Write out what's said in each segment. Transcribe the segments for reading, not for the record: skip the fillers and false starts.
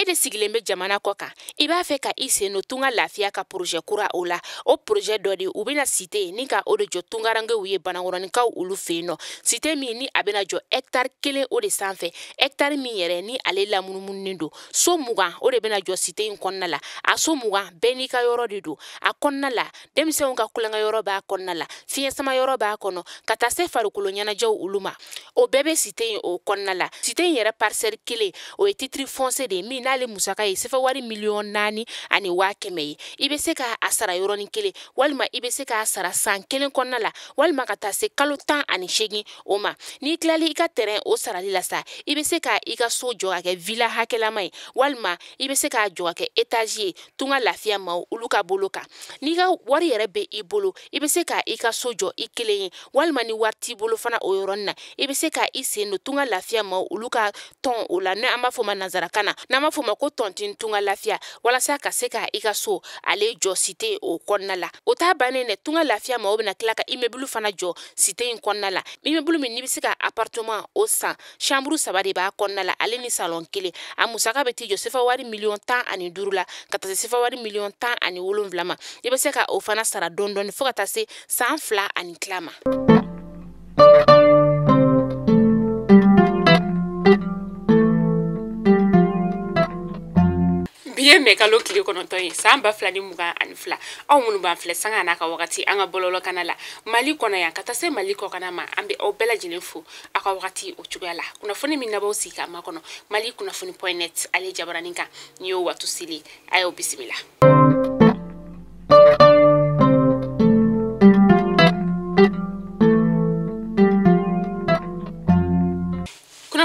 de sigilen bɛ jamana kɔ kan I b'a fɛ ka I sen no tunga lafiya ka projet kura o la o projet dɔ de u bɛna cité ni ka o de jɔ tungarangew ye banakɔrɔnikaw olu fɛ no cité min ni a bɛna jɔ hectare 1 o de sanfɛ hectare min yɛrɛ ni ale lamunumunen do so 20 o de bɛna jɔ cité in kɔnɔna la a so 20 bɛɛ n'i ka yɔrɔ de do a kɔnɔna la denmisɛnw ka kulonkɛ yɔrɔ b'a kɔnɔna la fiɲɛ sama yɔrɔ b'a kɔnɔ ka taa se farikolo ɲɛnajɛw olu ma o bɛɛ bɛ cité in o kɔnɔna la cité in yɛrɛ parcelle 1 o ye titre foncier de min n'ale musaka ye sefa wari miliyɔn 4 ani 100 ye I bɛ se ka a sara yɔrɔnin kelen walima I bɛ se ka sara san 1 kɔnɔna la walima ka taa se kalo 18 o ma n'i tilali I ka terrain o sarali la sa I bɛ se ka I ka so jɔ ka kɛ villa hakɛlama ye walima I bɛ se ka jɔ ka kɛ étage ye tunga lafiya ma olu ka bolo kan n'i ka wari yɛrɛ bɛ I bolo I bɛ se ka I ka so jɔ I kelen ye walima ni wari t'i bolo fana o yɔrɔnin na I bɛ se ka I sen no tunga lafiya ma olu ka tɔn o la n'an b'a fɔ ma nanzarakan na n'an b'a fɔ ma ko tɔntin tunga lafiya walasa ka se ka I ka so ale jɔ cité o kɔnɔna la o t'a bannen dɛ tunga lafiya ma o bɛna tila ka immeuble fana jɔ cité in kɔnɔna la immeuble min n'i bɛ se ka appartement o san chambre 3 de b'a kɔnɔna la ale ni salon 1 a musaka bɛ t'i jɔ sefa wari miliyɔn 15 la ka taa se sefa wari miliyɔn 17 ma I bɛ se ka o fana sara dɔɔni fo ka taa se san 2 ani tila ma biye me kalo kile kɔnɔntɔn ye san 2022 aw minnu b'an filɛ sanga n'a ka wagati an ka bɔlɔlɔ kana la Mali kɔnɔ yan ka taa se Mali kɔkana ma an bɛ aw bɛɛ lajɛlen fo a ka wagati o cogoya la kunnafoni min nabaw sigi ka ma kɔnɔ Mali kunnafoni.net ale jabaranin kan ni y'o watu sili ayo bisimila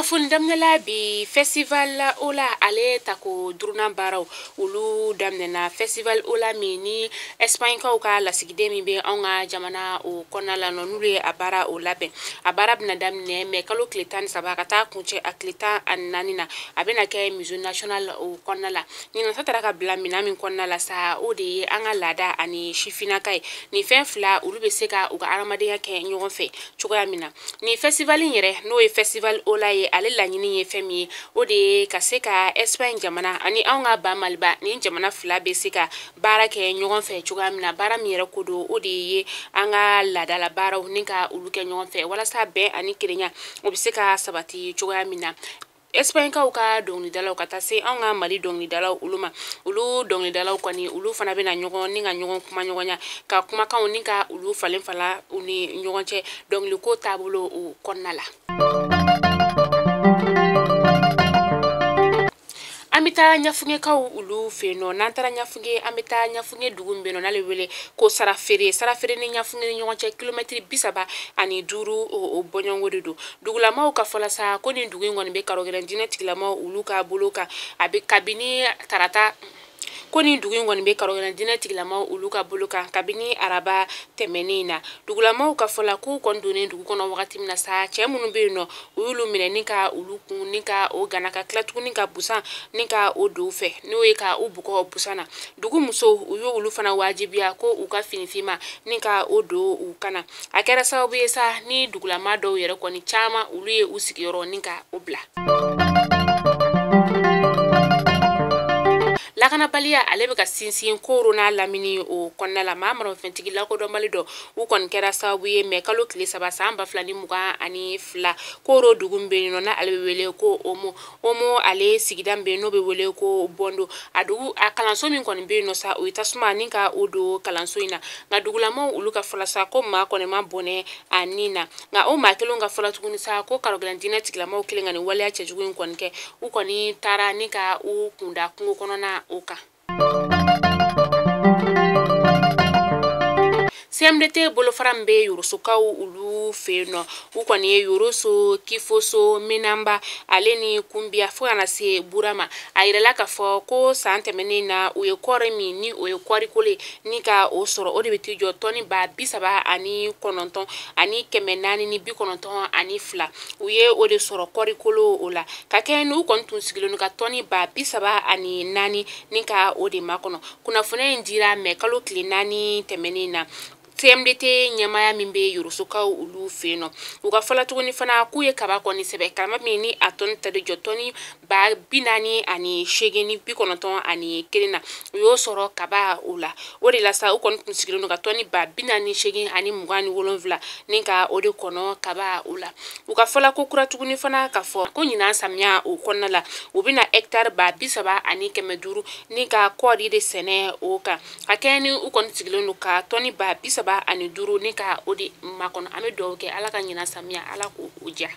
kunnafoni damnela bi festival ola ale tako duruna baraw ulu damnena festival ola min ni Espagne kaw ka lasigiden min be an ka jamana o kɔnɔna la n'olu ye a bara o labɛn a bara bɛna daminɛ mais kalo tile 13 ka taa kuncɛ a tile 14 na a bɛna kɛ musée national o kɔnɔna la ɲinata tara ka bila mina min kɔnɔna la sa o de ye an ka laada ani sifinaka ye ni fɛn fila olu bɛ se ka u ka adamadenya kɛ ɲɔgɔn fɛ cogoya min na ni festival yɛrɛ n'o ye festival ola ye ale laɲini ye fɛn min ye o de ye ka se ka Espagne jamana ani an ka ba Maliba ni jamana fila bɛ se ka baara kɛ ɲɔgɔn fɛ cogoya min na baara min yɛrɛ ko do o de ye an ka laadala baaraw ni ka olu kɛ ɲɔgɔn fɛ walasa bɛn ani kelenya o bɛ se ka sabati cogoya min na Espagne kaw ka dɔnkilidalaw ka taa se an ka Mali dɔnkilidalaw olu ma olu dɔnkilidalaw kɔni olu fana bɛna ɲɔgɔn ni ka ɲɔgɔn kuma ɲɔgɔnya ka kumakanw ni ka olu falen u ni ɲɔgɔn cɛ dɔnkiliko taabolo o kɔnɔna la an bɛ taa ɲafuŋɛkaw olu fɛ nɔ n'an taara ɲafuŋɛ an bɛ taa ɲafuŋɛ dugu min bɛ nɔ n'ale wele ko sarafere ni ɲafuŋɛ ni ɲɔgɔn cɛ kilomɛtiri 35 o bɔɲɔngo de do dugulamaw ka fɔla sa ko nin dugu in kɔni bɛ karogɛrɛn diinɛ tigilamaw olu ka bolo kan a bɛ kabini tarata ko nin dugu in kɔni bɛ karogɛrɛn diinɛ tigilamaw olu ka bolo kan kabini araba tɛmɛnen na dugulamaw ka fɔla k'u kɔni donnen dugu kɔnɔ wagati min na sa cɛ minnu bɛ yen nɔ u y'olu minɛ ni ka olu kun ni ka o gana ka tila tuguni ka busan ni ka o don fɛ n'o ye ka u bugɔ busan na dugu musow u y'olu fana wajibiya ko u ka finifima ni ka o don u kana a kɛra sababu ye sa ni dugulama dɔw yɛrɛ kɔni caman olu ye u sigiyɔrɔ ni ka o bila lakanabaliya ale bɛ ka sinsin koro n'a lamini o kɔnɔna la maa marafɛntigi lakodɔnbali dɔ u kɔni kɛra sababu ye mais kalo tile 3 san 2022 koro dugu min bɛ yen nɔ n'ale bɛ wele ko omo ale sigida min bɛ yen n'o bɛ wele ko bondo a kalanso min kɔni bɛ yen nɔ sa o ye tasuma ni ka o don kalanso in na nka dugulamaw olu ka fɔla sa ko maa kɔni ma bɔnɛ a nin na nka o maa kelenw ka fɔla tuguni sa ko karogɛrɛn diinɛ tigilamaw kelen ka nin waleya cɛjugu in kɔni kɛ u kɔni taara ni ka u kunda kungo kɔnɔna o kan CMDT bolofara min bɛ yorosokaw olu fɛ yen nɔ u kɔni ye yoroso kifoso minamba ale ni kunbiya fo kana se burama a yirala k'a fɔ ko san tɛmɛnen na u ye kɔɔri min ni o ye kɔɔrikolo ye ni ka o sɔrɔ o de bɛ t'i jɔ tɔni 39 ani 492 u ye o de sɔrɔ kɔɔrikolo o la ka kɛ n'u kɔni tun sigilen don ka tɔni 34 ni ka o de makɔnɔ kunnafoniya in dira mais kalo tile 4 tɛmɛnen na CMDT nyamaya min be yurusukaw ulu feno uka fala tuguni fana ku ye kaba koni sebe kalama mini aton tade jotoni ba binani ani shegeni bikonoton ani kelena yo soro kaba ula ori la sa ukon kunsigiro no katoni ba binani shegeni ani mugani wolonvla ninka ode kono kaba ula uka fala ko kura tuguni fana ka fo ko nyina samya o konnala ubina hectare ba bisaba ani kemeduru ninka kodi de sene oka akeni ukon sigiro no ka toni ba bisaba ani duru ni ka odi makono ame do ke ala ka nyina samia ala ko uja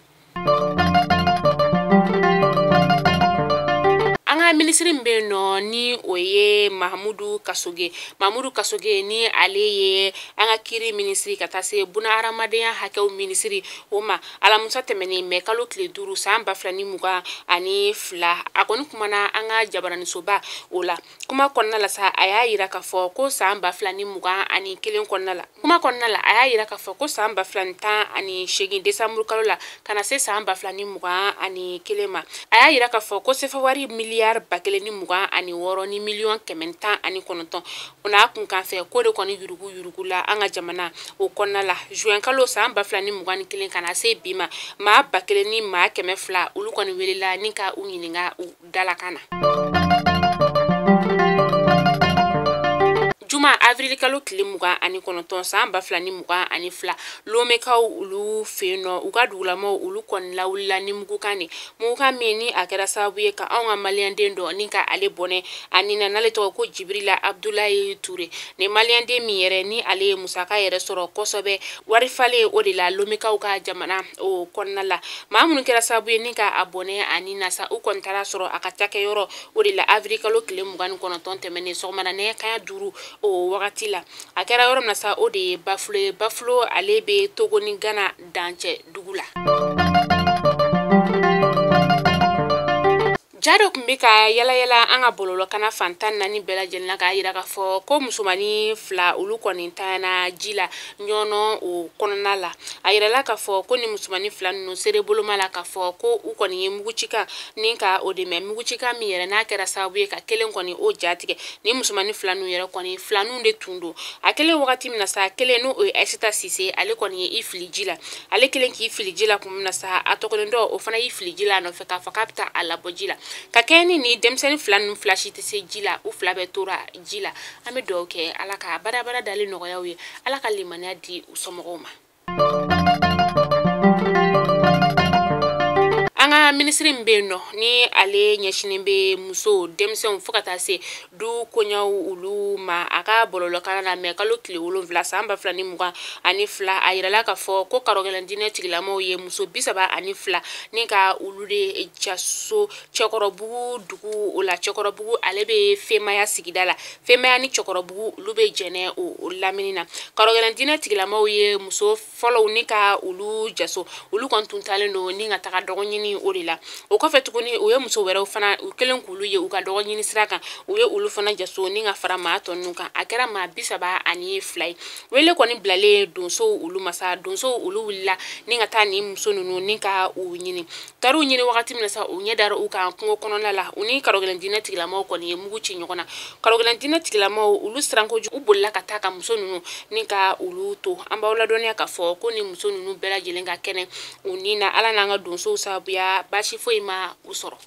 anga ministre mbeno ni oye Mahmudu Kasoge ni aleye anga kiri ministri katase buna aramadenya hakew ministri oma ala musa temeni me kalo kle duru samba flani muga ani fla akoni kumana anga jabarani soba ola kuma konna la sa aya yira ka fo ko samba flani muga ani kelen konna la kuma konna la aya yira ka fo ko samba flani ta ani shegi desambre kalo la kana se samba flani muga ani kelema aya yira ka fo ko se fawari miliyar bakele ni muga ani woro ni million kementa ani kononton ona kun kan fe ko de koni yurugu la anga jamana o konna la juin kalo samba flani muga ni kelen kana se bima ma bakele ni ma keme fla ulu koni welela ninka unyininga dalakana Juma avril kalo kile muga ani konoton samba flani muga ani fla lome ka ulu feno uga dulamo ulu kon lawla ni mugu kane muga meni akera sabuye ka anga maliande ndo ninka ale bone ani na nale to ko Jibrila Abdoulaye Touré ne maliande mi yere ni ale musaka yere soro kosobe wari fale odila lome ka uga jamana o konnala mamun kera sabuye ninka abone ani nasa u kontara soro akatake yoro odila avril kalo kile muga ni konoton temene so mana ne kaya duru o wakati la akera yoro mnasa ode bafulo alebe Togo ni Ghana danche dugula jado kumbika yala anga bololo kana fantan nani bela jelna ka yira ka fo ko musumani fla ulu konintana jila nyono o konala ayira la ka fo ko ni musumani fla no sere bolo mala ka fo ko u koni yemuguchika ninka ode me muguchika mi yere na kera sabuye ka kelen koni o jatike ni musumani fla no yere koni fla no de tundo akele wakati mina sa kele no o Aissata Cissé ale koni ifili jila ale kelen ki ifili jila kumna sa atokolo o fana ifili jila no fe ka fa kapita ala bojila kakeni ni demseni flan flashi te se jila u flabe tora jila ame do ke alaka bara dali no yawe alaka limania di usomogoma anga ministre mbeno ni ale nyeshinimbe muso demsen fukata se du konya ulu ma aka bololo kana na me kalo kile ulu vla samba fla ni muga ani fla ayirala ka fo ko karogelandine tigilamo ye muso bisaba ani fla ni ka ulu de jaso chokorobu dugu ula chokorobu alebe fema ya sigidala fema ya ni chokorobu lube jene o laminina karogelandine tigilamo ye muso follow ni ka ulu jaso ulu kontuntale no ni ngata dogonyini orila o ko fetukuni o ye muso wɛrɛ fana u kelen kulu ye u ka dɔgɔ ɲini siraka u ye ulu fana jaso ni nga fara ma tɔnnu kan akera ma bisaba ani fly wele kɔni bilale donso ulu masa donso ulu willa ni nga ta ni muso nunu ni ka u ɲini taru ɲini wakati min sa u ɲɛ dara u kan kungo kɔnɔna la u ni karogelen dinɛ tigilamaw kɔni ye mugu ci ɲɔgɔn na karogelen dinɛ tigilamaw ulu siranko u bolila ka taa ka muso nunu ni ka ulu to an b'aw ladɔnniya ka fɔ ko ni muso nunu bɛɛ lajɛlen ka kɛnɛ u ni na ala n'an ka donsow sabuya bashi foi ma usoro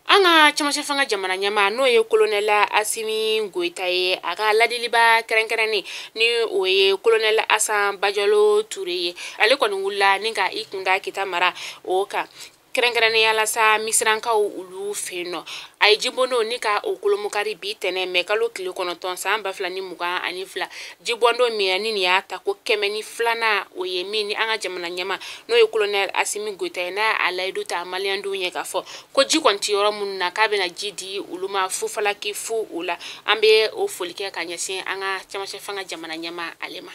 anga chama fanga jamana nyama no ye colonel Assimi Goita ye aga ladiliba kerenkereni ni oye colonel Asan Bajalo Touré ale koni wula ninga ikunda kitamara oka kerenkereni yala sa misranka ulu feno ay jibono nika okulomukari bi tene me kalo kile konoton samba flani muga ani fla jibondo mi ani ni ata ko kemeni flana oye mini anga jamana nyama no ye colonel Assimi Goita na alaidu ta maliandu nye ka fo ko jikonti yoro munna kabe na jidi uluma fu falaki fu ula ambe o folike kanyasin anga chama fanga jamana nyama alema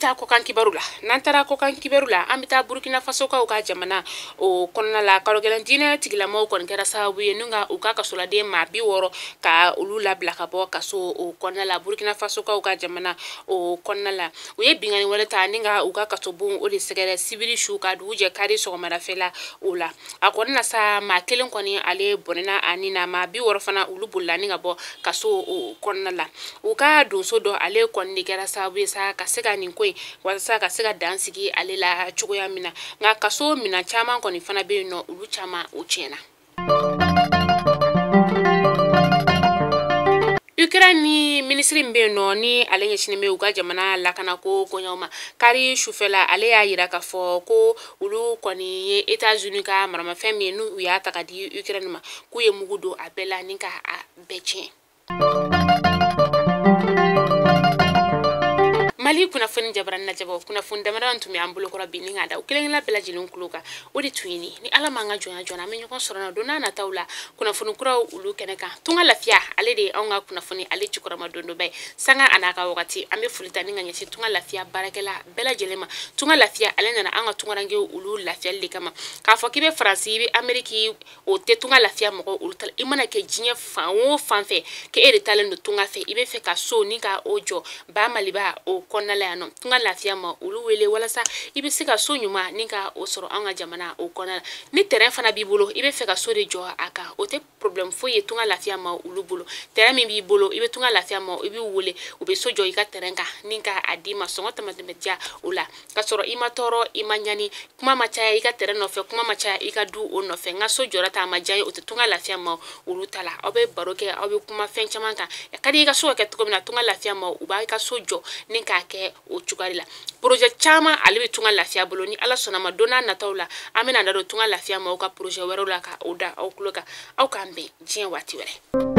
taa ko kan kibaru la n'an taara ko kan kibaru la an bɛ taa Burkina Faso kaw ka jamana o kɔnɔna la kalo gɛlɛn diinɛ tigilamɔgɔw kɔni kɛra sababu ye n'u ka u ka kasoladen maa 60 ka olu labila ka bɔ kaso o kɔnɔna la Burkina Faso kaw ka jamana o kɔnɔna la u ye bingani wale ta ni ka u ka kasobon o de sɛgɛrɛ sibiri su ka dugu jɛ kari sɔgɔmadafɛla o la a kɔni na sa maa kelen kɔni ale bɔnɛna ani na maa 60 fana olu bolila ni ka bɔ kaso o kɔnɔna la u ka donso dɔ ale kɔni de kɛra sababu ye sa ka se ka nin ko in walasa ka se ka dan sigi ale la cogoya min na nka kaso mina caman kɔni fana bɛ yen nɔ olu caman o tiɲɛna. Ukraine ni ministri min bɛ yen nɔ ni ale ɲɛsinnen bɛ u ka jamana lakana ko kɔɲɔw ma kari sufɛla ale y'a yira k'a fɔ ko olu kɔni ye États-Unis ka maramafɛn min ye n'u y'a ta ka di Ukraine ma k'u ye mugu don a bɛɛ la ni ka a bɛɛ tiɲɛ. Mali kunnafoni jabarani najabo kunnafoni damadan tun bɛ an bolo kɔrɔ bi ni ka da u kelen-kelen bɛɛ lajɛlen kulo kan o de tun ye ni Ala m'an ka jɔnya jɔna an bɛ ɲɔgɔn sɔrɔ na don n'a nataw la kunnafoni kuraw olu kɛnɛ kan tunga lafiya ale de ye anw ka kunnafoni ale jukɔrɔma don dɔ bɛɛ sanga a n'a ka wagati an bɛ foli ta ni ka ɲɛsin tunga lafiya baarakɛla bɛɛ lajɛlen ma tunga lafiya ale nana an ka tungarankew olu lafiyali de kama k'a fɔ k'i bɛ Faransi i bɛ Ameriki o tɛ tunga lafiya mɔgɔ olu ta i mana kɛ diɲɛ fan o fan fɛ k'e de talen don tunga fɛ i bɛ fɛ ka so ni ka o jɔ ba maliba o kɔnɔna la yan nɔ tunga lafiya ma olu wele walasa i bɛ se ka so ɲuman ni ka o sɔrɔ an ka jamana o kɔnɔna la ni terrain fana b'i bolo i bɛ fɛ ka so de jɔ a kan o tɛ problème foyi ye tunga lafiya ma olu bolo terrain min b'i bolo i bɛ tunga lafiya ma i bɛ wele u bɛ so jɔ i ka terrain kan ni ka a di ma sɔngɔ tɛmɛ diya o la ka sɔrɔ i ma tɔɔrɔ i ma ɲani kuma ma caya i ka terrain nɔfɛ kuma ma caya i ka du o nɔfɛ n ka so jɔra ta a ma diya o tɛ tunga lafiya ma olu ta la aw bɛ baro kɛ aw bɛ kuma fɛn caman kan ka di i ka so ka kɛ cogo min na tunga lafiya ma u b'a ka so jɔ ni k'a kɛ o cogoya la projet caman ale bɛ tunga lafiya bolo ni Ala sɔnna ma don n'a nataw la an bɛna da don tunga lafiya ma aw ka projet wɛrɛw la ka o da aw tulo kan aw k'an bɛn diɲɛ waati wɛrɛ.